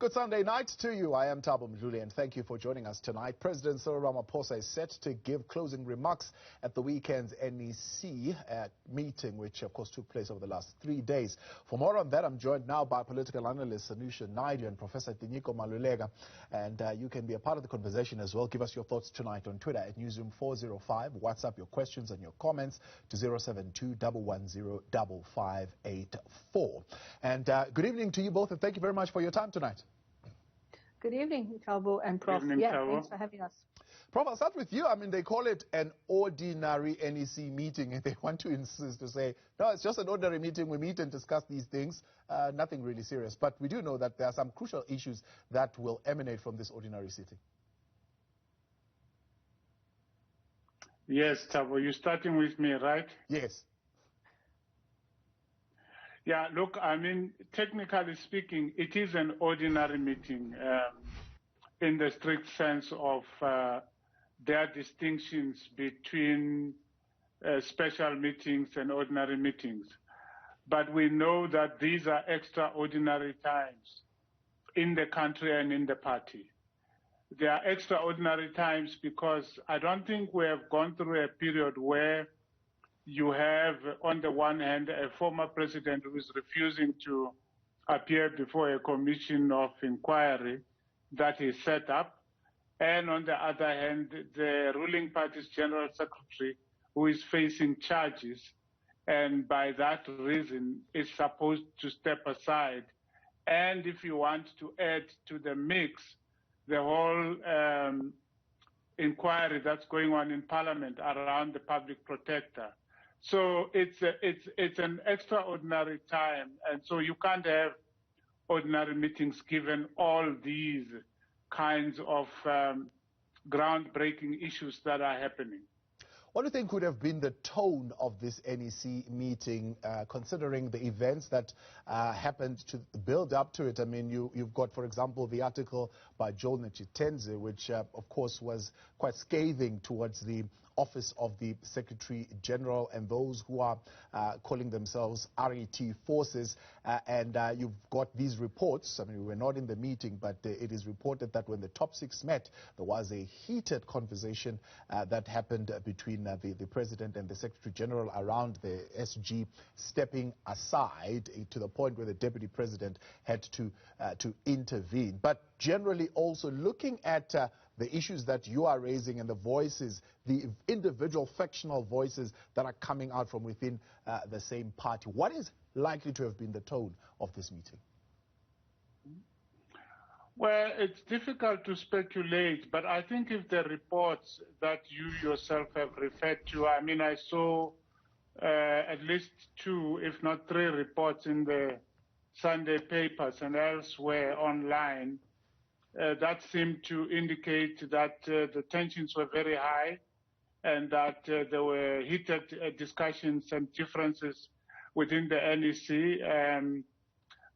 Good Sunday night to you. I am Thabo Mdluli, and thank you for joining us tonight. President Cyril Ramaphosa is set to give closing remarks at the weekend's NEC meeting, which of course took place over the last 3 days. For more on that, I'm joined now by political analyst Sanusha, Naidu, and Professor Tinyiko, Maluleke. And you can be a part of the conversation as well. Give us your thoughts tonight on Twitter at Newsroom405. WhatsApp your questions and your comments to 072-110-5584. And good evening to you both, and thank you very much for your time tonight. Good evening, Thabo and Prof. Evening, Thabo. Thanks for having us. Prof, I'll start with you. I mean, they call it an ordinary NEC meeting, and they want to insist to say, no, it's just an ordinary meeting. We meet and discuss these things. Nothing really serious. But we do know that there are some crucial issues that will emanate from this ordinary sitting. Yes, Thabo, you're starting with me, right? Yes. Yeah, look, I mean, technically speaking, it is an ordinary meeting in the strict sense of there are distinctions between special meetings and ordinary meetings. But we know that these are extraordinary times in the country and in the party. They are extraordinary times because I don't think we have gone through a period where you have, on the one hand, a former president who is refusing to appear before a commission of inquiry that is set up, and on the other hand, the ruling party's general secretary who is facing charges, and by that reason is supposed to step aside. And if you want to add to the mix the whole inquiry that's going on in Parliament around the public protector. So it's an extraordinary time, and so you can't have ordinary meetings given all these kinds of groundbreaking issues that are happening. What do you think would have been the tone of this NEC meeting, considering the events that happened to build up to it? I mean, you've got, for example, the article by Joel Nechitenze, which, of course, was quite scathing towards the office of the Secretary General and those who are calling themselves RET forces. And you've got these reports. I mean, we were not in the meeting, but it is reported that when the top six met, there was a heated conversation that happened between the President and the Secretary General around the SG stepping aside to the point where the Deputy President had to intervene. But generally also looking at the issues that you are raising and the voices, the individual factional voices that are coming out from within the same party, what is likely to have been the tone of this meeting? Well, it's difficult to speculate, but I think if the reports that you yourself have referred to, I mean, I saw at least 2, if not 3 reports in the Sunday papers and elsewhere online that seemed to indicate that the tensions were very high and that there were heated discussions and differences within the NEC.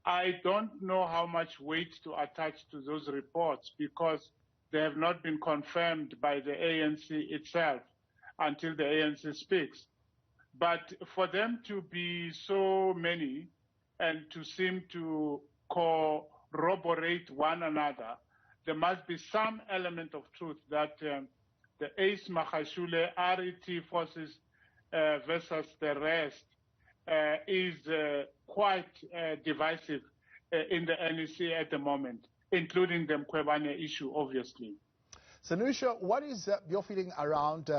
I don't know how much weight to attach to those reports because they have not been confirmed by the ANC itself until the ANC speaks. But for them to be so many and to seem to corroborate one another, there must be some element of truth that the Ace Mahashule RET forces versus the rest is quite divisive in the NEC at the moment, including the Mkhwebane issue, obviously. Sanusha, what is your feeling around,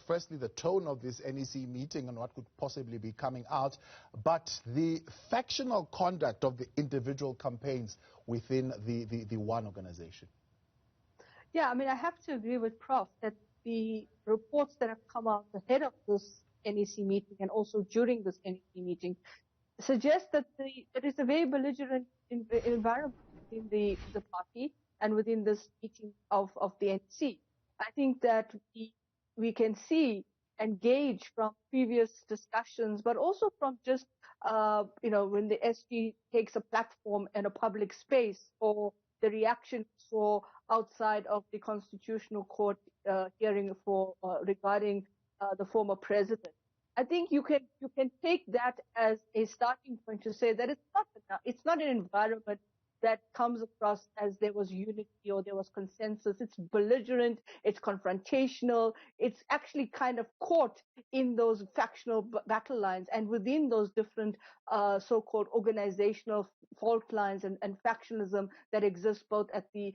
firstly, the tone of this NEC meeting and what could possibly be coming out, but the factional conduct of the individual campaigns within the one organization? Yeah, I mean, I have to agree with Prof that the reports that have come out ahead of this NEC meeting and also during this NEC meeting suggest that there is a very belligerent environment within the party and within this meeting of the NEC. I think that we can see and gauge from previous discussions, but also from just, when the SG takes a platform and a public space, or the reaction for outside of the Constitutional Court hearing regarding the former president. I think you can take that as a starting point to say that it's not an environment that comes across as there was unity or there was consensus. It's belligerent, it's confrontational, it's actually kind of caught in those factional battle lines and within those different so-called organizational fault lines and factionalism that exists both at the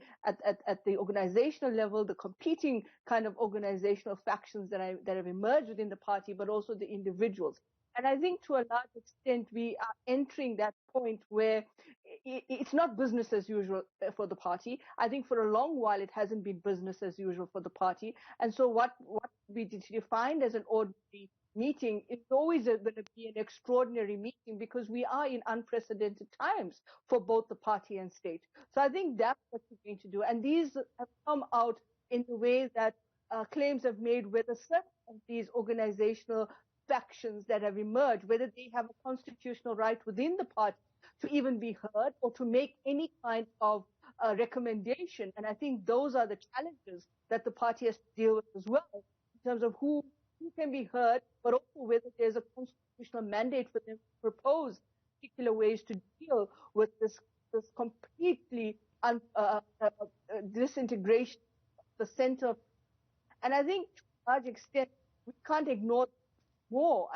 organizational level, the competing kind of organizational factions that have emerged within the party, but also the individuals. And I think to a large extent, we are entering that point where it's not business as usual for the party. I think for a long while, it hasn't been business as usual for the party. And so what we defined as an ordinary meeting is always going to be an extraordinary meeting because we are in unprecedented times for both the party and state. So I think that's what we're going to do. And these have come out in the way that claims have made whether certain of these organizational factions that have emerged, whether they have a constitutional right within the party to even be heard or to make any kind of recommendation. And I think those are the challenges that the party has to deal with as well, in terms of who can be heard, but also whether there's a constitutional mandate for them to propose particular ways to deal with this completely disintegration of the center. And I think to a large extent, we can't ignore more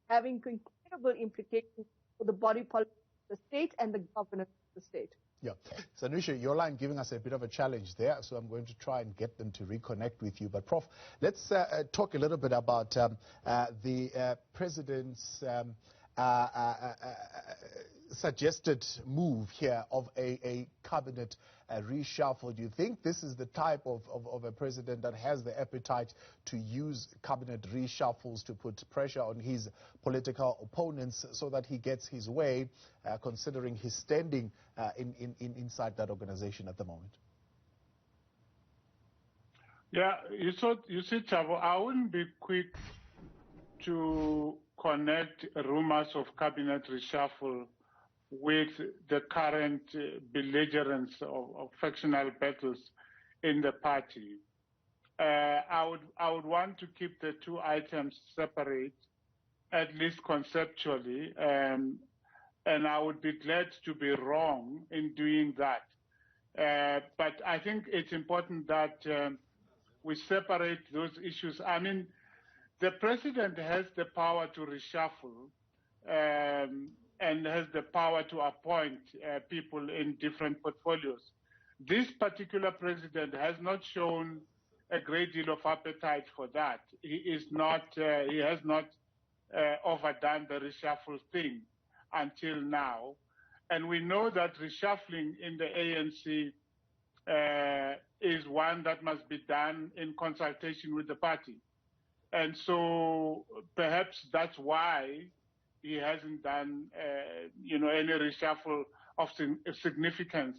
having incredible implications for the body politic of the state and the governance of the state. Yeah. Sanusha, your line giving us a bit of a challenge there, so I'm going to try and get them to reconnect with you. But Prof, let's talk a little bit about the President's suggested move here of a cabinet reshuffle. Do you think this is the type of a president that has the appetite to use cabinet reshuffles to put pressure on his political opponents so that he gets his way, considering his standing inside that organization at the moment? Yeah, you see, Chavo, I wouldn't be quick to connect rumors of cabinet reshuffle with the current belligerence of factional battles in the party. I would want to keep the two items separate, at least conceptually, and I would be glad to be wrong in doing that. But I think it's important that we separate those issues. I mean, the president has the power to reshuffle and has the power to appoint people in different portfolios. This particular president has not shown a great deal of appetite for that. He has not overdone the reshuffle thing until now. And we know that reshuffling in the ANC is one that must be done in consultation with the party. And so perhaps that's why he hasn't done, any reshuffle of significance,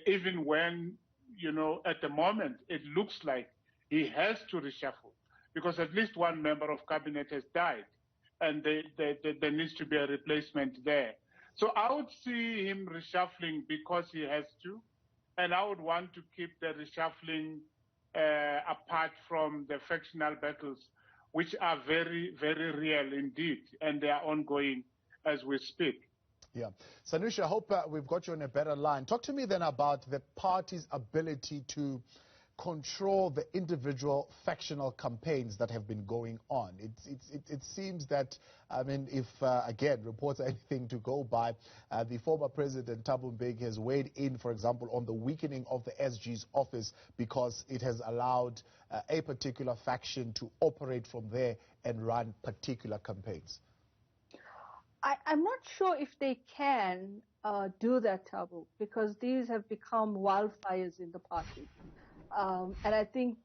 even when, at the moment it looks like he has to reshuffle, because at least one member of cabinet has died, and there needs to be a replacement there. So I would see him reshuffling because he has to, and I would want to keep the reshuffling apart from the factional battles, which are very, very real indeed, and they are ongoing as we speak. Yeah. Sanusha, I hope we've got you on a better line. Talk to me then about the party's ability to control the individual factional campaigns that have been going on. It seems that, I mean, if, again, reports are anything to go by, the former president, Thabo Mbeki, has weighed in, for example, on the weakening of the SG's office because it has allowed a particular faction to operate from there and run particular campaigns. I'm not sure if they can do that, Thabo, because these have become wildfires in the party. And I think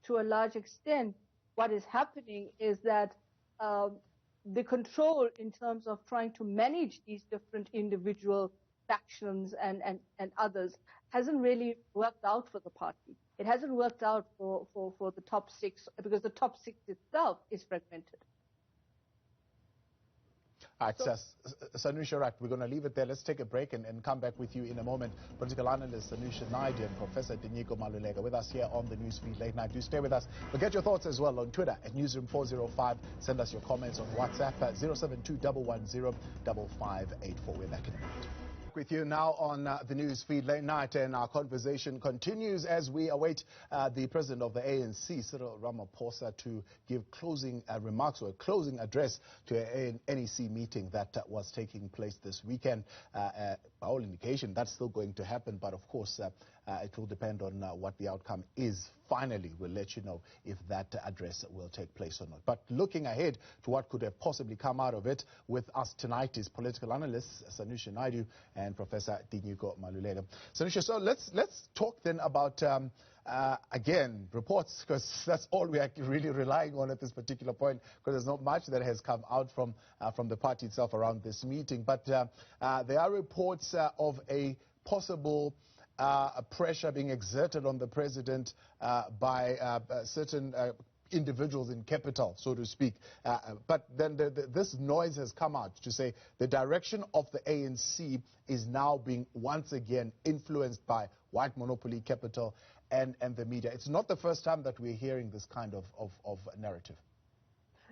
to a large extent, what is happening is that the control in terms of trying to manage these different individual factions and others hasn't really worked out for the party. It hasn't worked out for the top six, because the top six itself is fragmented. All right, Sanusha, right, we're going to leave it there. Let's take a break and come back with you in a moment. Political analyst Sanusha Naidu and Professor Tinyiko Maluleke with us here on the Newsfeed Late Night. Do stay with us. We'll get your thoughts as well on Twitter at Newsroom405. Send us your comments on WhatsApp at 072 110 5584. We're back in a minute. back with you now on the news feed late night, and our conversation continues as we await the president of the ANC, Cyril Ramaphosa, to give closing remarks or a closing address to an NEC meeting that was taking place this weekend. By all indication, that's still going to happen, but of course, it will depend on what the outcome is. Finally, we'll let you know if that address will take place or not. But looking ahead to what could have possibly come out of it, with us tonight is political analysts Sanusha Naidu and Professor Tinyiko Maluleke. Sanusha, so let's talk then about again, reports, because that's all we are really relying on at this particular point, because there's not much that has come out from the party itself around this meeting. But there are reports of a possible pressure being exerted on the president by certain individuals in capital, so to speak. But then this noise has come out to say the direction of the ANC is now being once again influenced by white monopoly capital and the media. It's not the first time that we're hearing this kind of narrative.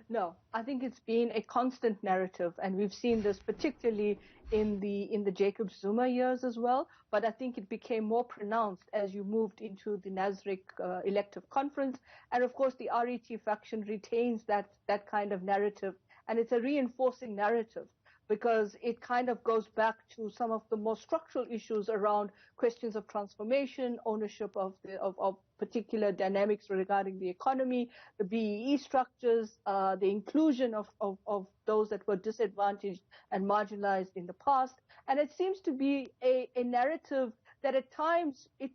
No, I think it's been a constant narrative, and we've seen this particularly in the Jacob Zuma years as well. But I think it became more pronounced as you moved into the Nasrec elective conference, and of course the RET faction retains that kind of narrative, and it's a reinforcing narrative, because it kind of goes back to some of the more structural issues around questions of transformation, ownership of particular dynamics regarding the economy, the BEE structures, the inclusion of those that were disadvantaged and marginalized in the past. And it seems to be a narrative that at times it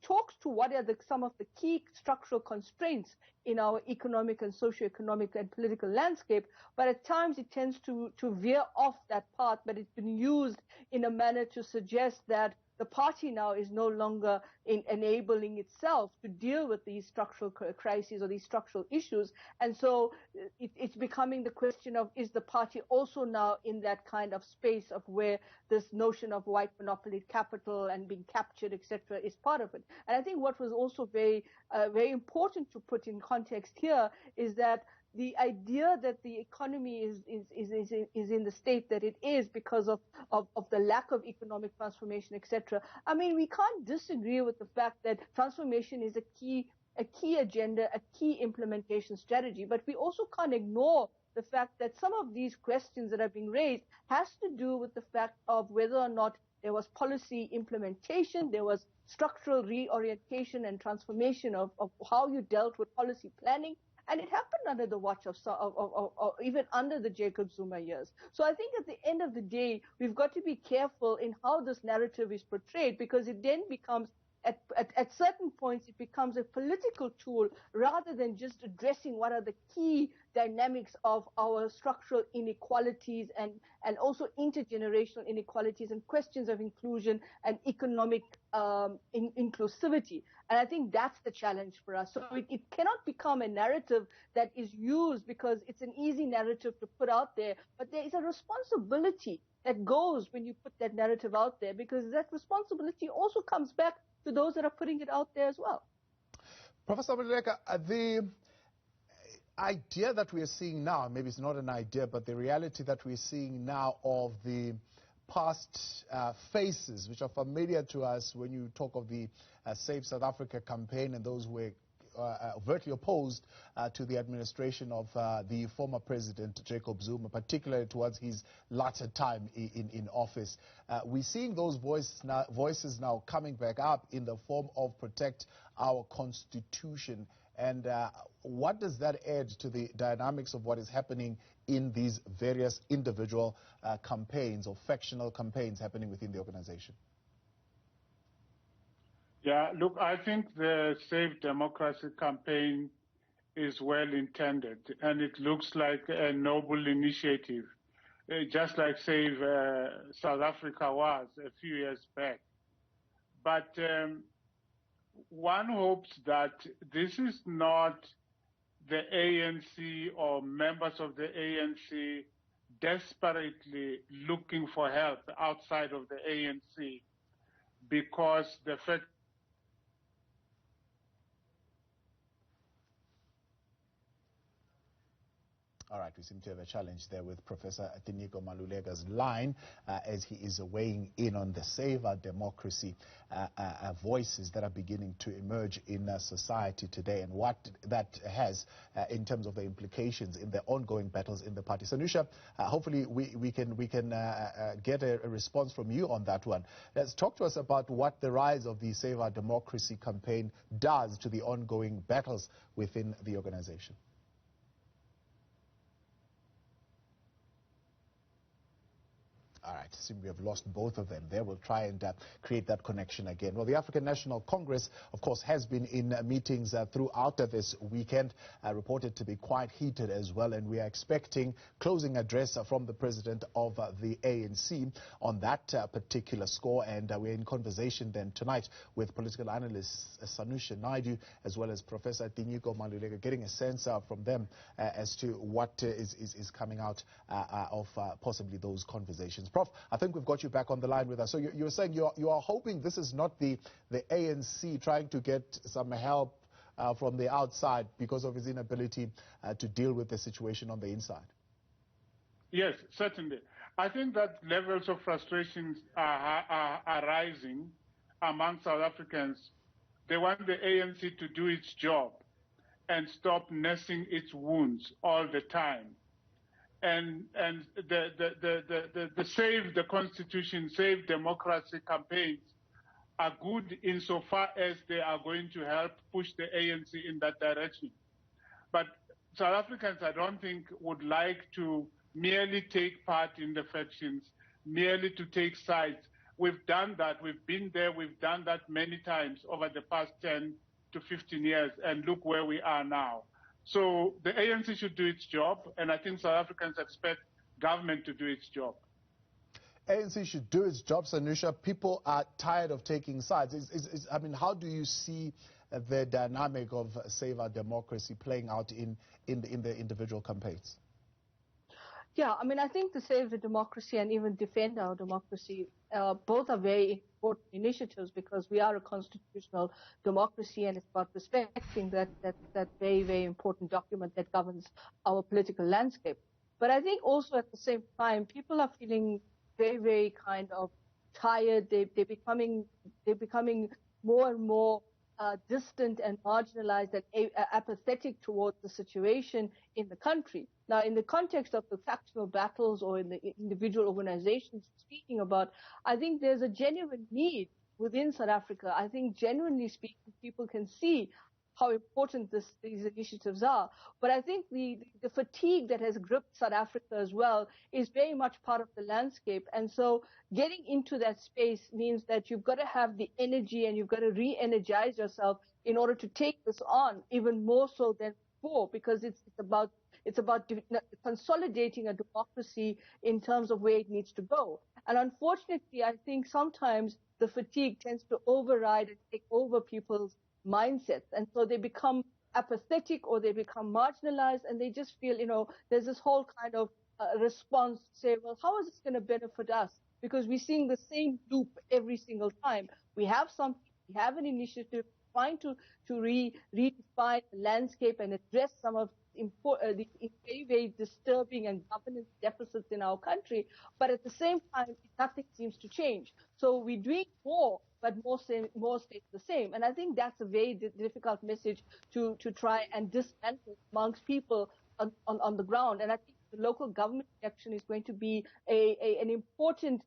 talks to what are some of the key structural constraints in our economic and socioeconomic and political landscape, but at times it tends to veer off that path, but it's been used in a manner to suggest that the party now is no longer enabling itself to deal with these structural crises or these structural issues. And so it's becoming the question of, is the party also now in that kind of space of where this notion of white monopoly capital and being captured, etc., is part of it. And I think what was also very important to put in context here is that the idea that the economy is in the state that it is because of the lack of economic transformation, etc. I mean, we can't disagree with the fact that transformation is a key agenda, a key implementation strategy, but we also can't ignore the fact that some of these questions that are being raised has to do with the fact of whether or not there was policy implementation, there was structural reorientation and transformation of how you dealt with policy planning. And it happened under the watch of even under the Jacob Zuma years. So I think at the end of the day, we've got to be careful in how this narrative is portrayed, because it then becomes, at certain points, it becomes a political tool rather than just addressing what are the key dynamics of our structural inequalities and also intergenerational inequalities and questions of inclusion and economic inclusivity. And I think that's the challenge for us. So it cannot become a narrative that is used because it's an easy narrative to put out there, but there is a responsibility that goes when you put that narrative out there, because that responsibility also comes back to those that are putting it out there as well. Professor Maluleke, the idea that we are seeing now, maybe it's not an idea, but the reality that we're seeing now of the past faces, which are familiar to us when you talk of the Save South Africa campaign and those who were overtly opposed to the administration of the former president Jacob Zuma, particularly towards his latter time in office. We're seeing those voices now coming back up in the form of Protect Our Constitution. And what does that add to the dynamics of what is happening in these various individual campaigns or factional campaigns happening within the organization? Yeah, look, I think the Save Democracy campaign is well intended, and it looks like a noble initiative, just like Save South Africa was a few years back. But one hopes that this is not the ANC or members of the ANC desperately looking for help outside of the ANC, because the fact All right, we seem to have a challenge there with Professor Tinyiko Maluleke's line as he is weighing in on the Save Our Democracy voices that are beginning to emerge in society today and what that has in terms of the implications in the ongoing battles in the party. Sanusha, hopefully we can get a response from you on that one. Let's talk to us about what the rise of the Save Our Democracy campaign does to the ongoing battles within the organization. All right, seem we have lost both of them there. We'll try and create that connection again. Well, the African National Congress, of course, has been in meetings throughout this weekend, reported to be quite heated as well, and we are expecting closing address from the president of the ANC on that particular score, and we're in conversation then tonight with political analysts Sanusha, Naidu, as well as Professor Tinyiko Maluleke, getting a sense from them as to what is coming out of possibly those conversations. Prof, I think we've got you back on the line with us. So you're saying you are hoping this is not the ANC trying to get some help from the outside because of its inability to deal with the situation on the inside? Yes, certainly. I think that levels of frustrations are rising among South Africans. They want the ANC to do its job and stop nursing its wounds all the time. And the Save the Constitution, Save Democracy campaigns are good insofar as they are going to help push the ANC in that direction. But South Africans, I don't think, would like to merely take part in the factions, merely to take sides. We've done that. We've been there. We've done that many times over the past 10 to 15 years, and look where we are now. So the ANC should do its job, and I think South Africans expect government to do its job. ANC should do its job, Sanusha. People are tired of taking sides. I mean, how do you see the dynamic of Save Our Democracy playing out in the individual campaigns? Yeah, I mean, I think the Save the Democracy and even Defend Our Democracy, both are very important initiatives because we are a constitutional democracy and it's about respecting that very, very important document that governs our political landscape. But I think also at the same time, people are feeling very, very kind of tired. They're becoming more and more distant and marginalized and apathetic towards the situation in the country. Now, in the context of the factional battles or in the individual organizations speaking about, I think there's a genuine need within South Africa. I think genuinely speaking, people can see how important these initiatives are. But I think the fatigue that has gripped South Africa as well is very much part of the landscape. And so getting into that space means that you've got to have the energy and you've got to re-energize yourself in order to take this on even more so than before, because it's about consolidating a democracy in terms of where it needs to go. And unfortunately, I think sometimes the fatigue tends to override and take over people's mindsets, and so they become apathetic or they become marginalized, and they just feel, there's this whole kind of response to say, well, how is this going to benefit us? Because we're seeing the same loop every single time. We have an initiative trying to redefine the landscape and address some of the very, very disturbing and governance deficits in our country, but at the same time, nothing seems to change. So we're doing more, but more stays the same. And I think that's a very difficult message to try and dismantle amongst people on the ground. And I think the local government election is going to be an important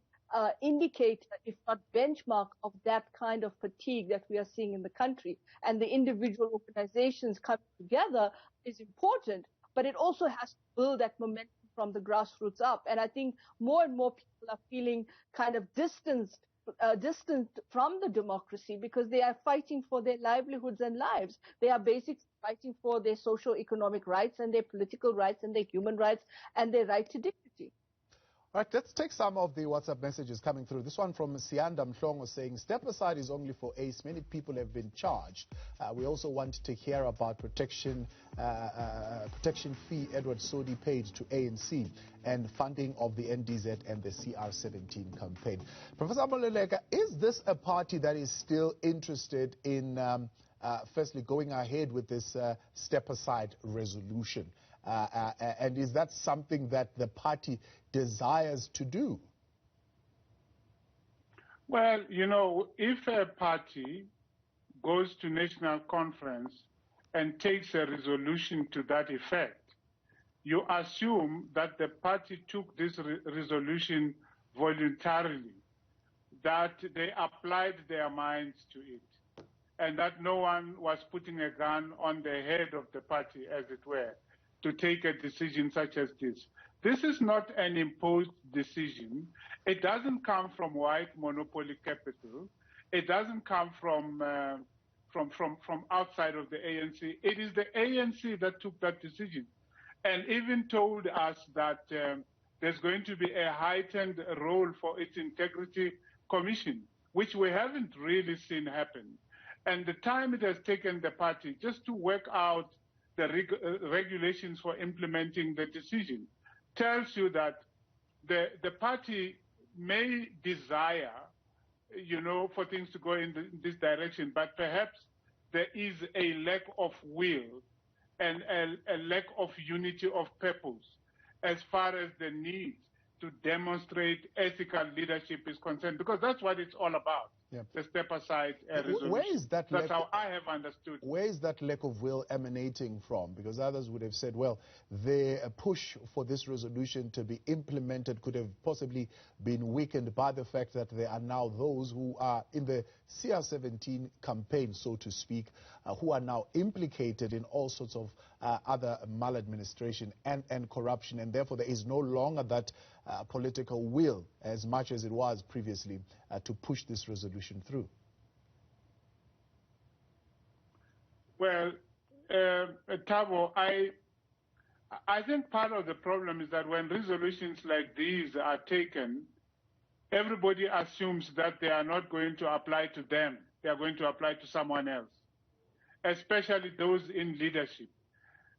indicator, if not benchmark, of that kind of fatigue that we are seeing in the country. And the individual organizations coming together is important, but it also has to build that momentum from the grassroots up. And I think more and more people are feeling kind of distant from the democracy because they are fighting for their livelihoods and lives. They are basically fighting for their socio-economic rights and their political rights and their human rights and their right to dignity. All right, let's take some of the WhatsApp messages coming through. This one from Sianda Mhlongo saying, step aside is only for ACE. Many people have been charged. We also want to hear about protection fee Edward Sodi paid to ANC and funding of the NDZ and the CR17 campaign. Professor Maluleke, is this a party that is still interested in, firstly, going ahead with this step aside resolution? And is that something that the party desires to do? Well, you know, if a party goes to national conference and takes a resolution to that effect, you assume that the party took this resolution voluntarily, that they applied their minds to it, and that no one was putting a gun on the head of the party, as it were, to take a decision such as this. This is not an imposed decision. It doesn't come from white monopoly capital. It doesn't come from outside of the ANC. It is the ANC that took that decision, and even told us that there's going to be a heightened role for its integrity commission, which we haven't really seen happen. And the time it has taken the party just to work out the regulations for implementing the decision tells you that the party may desire, you know, for things to go in this direction, but perhaps there is a lack of will and a lack of unity of purpose as far as the need to demonstrate ethical leadership is concerned, because that's what it's all about. Yep. The step-aside resolution. Where is that That's how I have understood. Where is that lack of will emanating from? Because others would have said, well, the push for this resolution to be implemented could have possibly been weakened by the fact that there are now those who are in the CR17 campaign, so to speak, who are now implicated in all sorts of other maladministration and corruption, and therefore there is no longer that political will as much as it was previously to push this resolution through. Well, Thabo, I think part of the problem is that when resolutions like these are taken, everybody assumes that they are not going to apply to them. They are going to apply to someone else, especially those in leadership.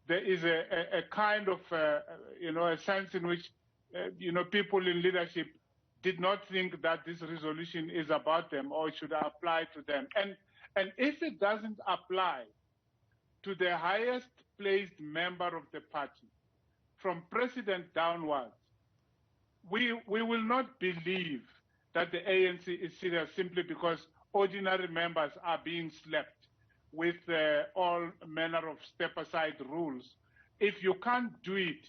There is a kind of, you know, a sense in which, you know, people in leadership did not think that this resolution is about them or should apply to them. And if it doesn't apply to the highest placed member of the party, from president downwards, we will not believe that the ANC is serious simply because ordinary members are being slapped with all manner of step-aside rules. If you can't do it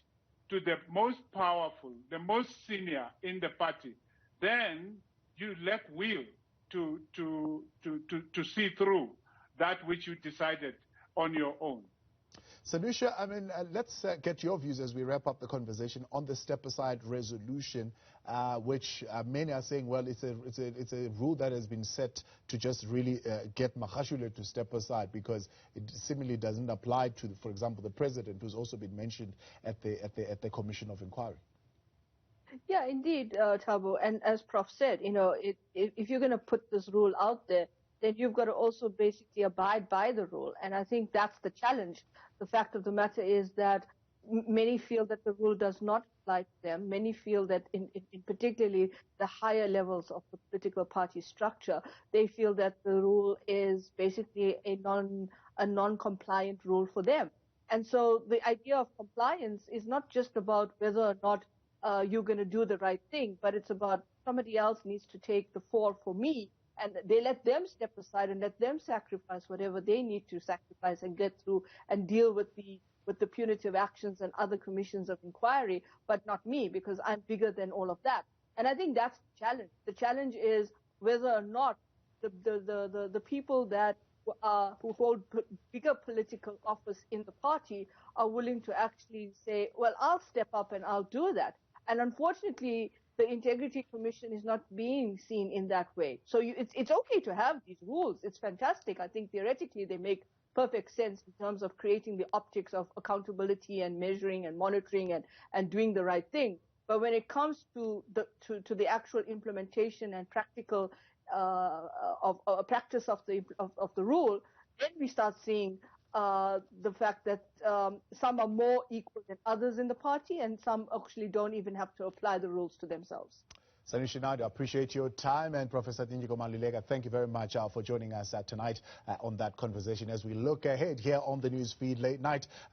to the most powerful, the most senior in the party, then you lack will to see through that which you decided on your own. Sanusha, I mean, let's get your views as we wrap up the conversation on the step-aside resolution, which many are saying, well, it's a rule that has been set to just really get Magashule to step aside, because it similarly doesn't apply to, for example, the president, who's also been mentioned at the Commission of Inquiry. Yeah, indeed, Thabo. And as Prof said, you know, if you're going to put this rule out there, then you've got to also basically abide by the rule. And I think that's the challenge. The fact of the matter is that many feel that the rule does not apply to them. Many feel that in particularly the higher levels of the political party structure, they feel that the rule is basically a non-compliant rule for them. And so the idea of compliance is not just about whether or not you're going to do the right thing, but it's about somebody else needs to take the fall for me, and they let them step aside and let them sacrifice whatever they need to sacrifice and get through and deal with the punitive actions and other commissions of inquiry, but not me, because I'm bigger than all of that. And I think that's the challenge. The challenge is whether or not the people that who hold bigger political office in the party are willing to actually say, well, I'll step up and I'll do that. And unfortunately, the Integrity Commission is not being seen in that way. So it's okay to have these rules. It's fantastic. I think theoretically they make perfect sense in terms of creating the optics of accountability and measuring and monitoring and doing the right thing. But when it comes to the actual implementation and practical practice of the rule, then we start seeing the fact that some are more equal than others in the party, and some actually don't even have to apply the rules to themselves. Sanusha, Naidu, I appreciate your time, and Professor Tinyiko, Maluleke, thank you very much for joining us tonight on that conversation as we look ahead here on the news feed late night.